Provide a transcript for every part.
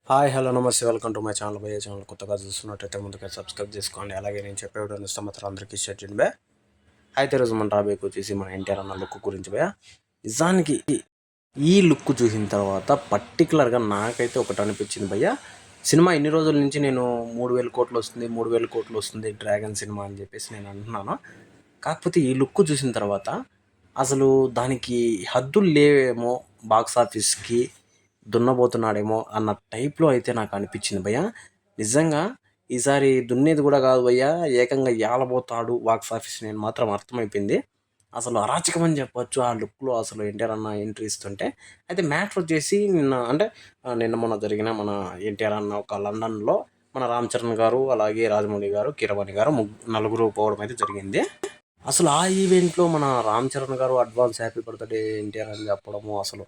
Hi hello నమస్తే welcome to my channel భయ్య channel కొత్తగా చూస్తున్నట్టయితే ముందుగా సబ్స్క్రైబ్ చేసుకోండి. అలాగే నేను చెప్పే వీడియో ఇష్టం మాత్రం అందరికీ షేర్ చేయండి భయ్య. అయితే ఈరోజు మన టాపిక్ వచ్చేసి మన ఎన్టీఆర్ అన్న లుక్ గురించి భయ్య. నిజానికి ఈ లుక్ చూసిన తర్వాత పర్టికులర్గా నాకైతే ఒకటి అనిపించింది భయ్య. సినిమా ఇన్ని రోజుల నుంచి నేను 3,000 కోట్లు వస్తుంది 3,000 కోట్లు వస్తుంది డ్రాగన్ సినిమా అని చెప్పేసి నేను అంటున్నాను. కాకపోతే ఈ లుక్ చూసిన తర్వాత అసలు దానికి హద్దులు లేవేమో, బాక్స్ ఆఫీస్కి దున్నబోతున్నాడేమో అన్న టైప్లో అయితే నాకు అనిపించింది భయ్య. నిజంగా ఈసారి దున్నేది కూడా కాదు భయ్య, ఏకంగా ఏలబోతాడు బాక్స్ ఆఫీస్ నేను మాత్రం అర్థమైపోయింది. అసలు అరాచకం అని చెప్పొచ్చు ఆ లుక్లో అసలు ఎన్టీఆర్ అన్న ఎంట్రీ ఇస్తుంటే. అయితే మ్యాటర్ వచ్చేసి నిన్న మొన్న జరిగిన మన ఎన్టీఆర్ అన్న ఒక లండన్లో మన రామ్ చరణ్ గారు, అలాగే రాజమౌళి గారు, కీరవాణి గారు నలుగురు పోవడం అయితే జరిగింది. అసలు ఆ ఈవెంట్లో మన రామ్ చరణ్ గారు అడ్వాన్స్ హ్యాపీ బర్త్డే ఎన్టీఆర్ అని చెప్పడము, అసలు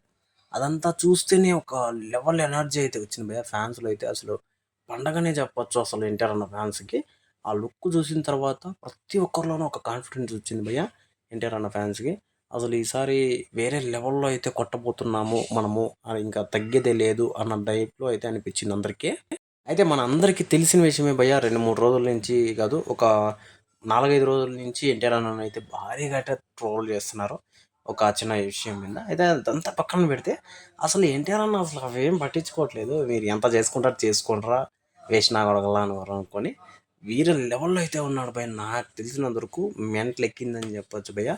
అదంతా చూస్తేనే ఒక లెవెల్ ఎనర్జీ అయితే వచ్చింది భయ్య. ఫ్యాన్స్లో అయితే అసలు పండగనే చెప్పొచ్చు అసలు ఎన్టీఆర్ అన్న ఫ్యాన్స్కి. ఆ లుక్ చూసిన తర్వాత ప్రతి ఒక్కరిలోనూ ఒక కాన్ఫిడెన్స్ వచ్చింది భయ్య ఎన్టీఆర్ అన్న ఫ్యాన్స్కి. అసలు ఈసారి వేరే లెవెల్లో అయితే కొట్టబోతున్నాము మనము, అది ఇంకా తగ్గేదే లేదు అన్న టైప్లో అయితే అనిపించింది అందరికీ. అయితే మన అందరికీ తెలిసిన విషయమే భయ్య, 2-3 రోజుల నుంచి కాదు, ఒక 4-5 రోజుల నుంచి ఎన్టీఆర్ అన్న అయితే భారీగా అయితే ట్రోల్ చేస్తున్నారు ఒక చిన్న విషయం మీద. అయితే అదంతా పక్కన పెడితే అసలు ఎన్టీఆర్ అన్న అసలు అవేం పట్టించుకోవట్లేదు. మీరు ఎంత చేసుకుంటారు చేసుకుంటారా, వేసినా కొడగలా అని అనుకొని వీరి లెవెల్లో అయితే ఉన్నాడు భయ్య. నాకు తెలిసినంత వరకు మెంటల్ ఎక్కిందని చెప్పొచ్చు భయ్య.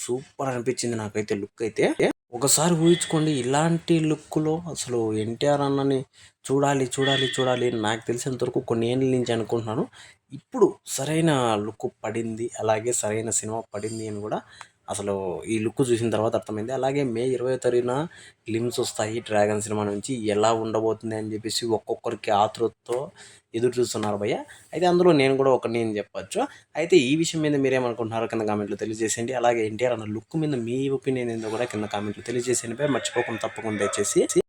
సూపర్ అనిపించింది నాకైతే లుక్ అయితే. ఒకసారి ఊహించుకోండి, ఇలాంటి లుక్లో అసలు ఎన్టీఆర్ అన్నని చూడాలి చూడాలి చూడాలి నాకు తెలిసినంత వరకు కొన్ని ఏళ్ళ నుంచి అనుకుంటున్నాను. ఇప్పుడు సరైన లుక్ పడింది, అలాగే సరైన సినిమా పడింది అని కూడా అసలు ఈ లుక్ చూసిన తర్వాత అర్థమైంది. అలాగే మే 20వ తారీఖున గ్లిమ్స్ వస్తాయి డ్రాగన్ సినిమా నుంచి, ఎలా ఉండబోతుంది అని చెప్పేసి ఒక్కొక్కరికి ఆతృతతో ఎదురు చూస్తున్నారు భయ్య. అయితే అందులో నేను కూడా ఒకటి అని చెప్పొచ్చు. అయితే ఈ విషయం మీద మీరేమనుకుంటున్నారో కింద కామెంట్లో తెలియజేసేయండి. అలాగే ఎన్టీఆర్ అన్న లుక్ మీద మీ ఒపీనియన్ ఏందో కూడా కింద కామెంట్లో తెలియజేసేయండి భయ్య. మర్చిపోకుండా తప్పకుండా దయచేసి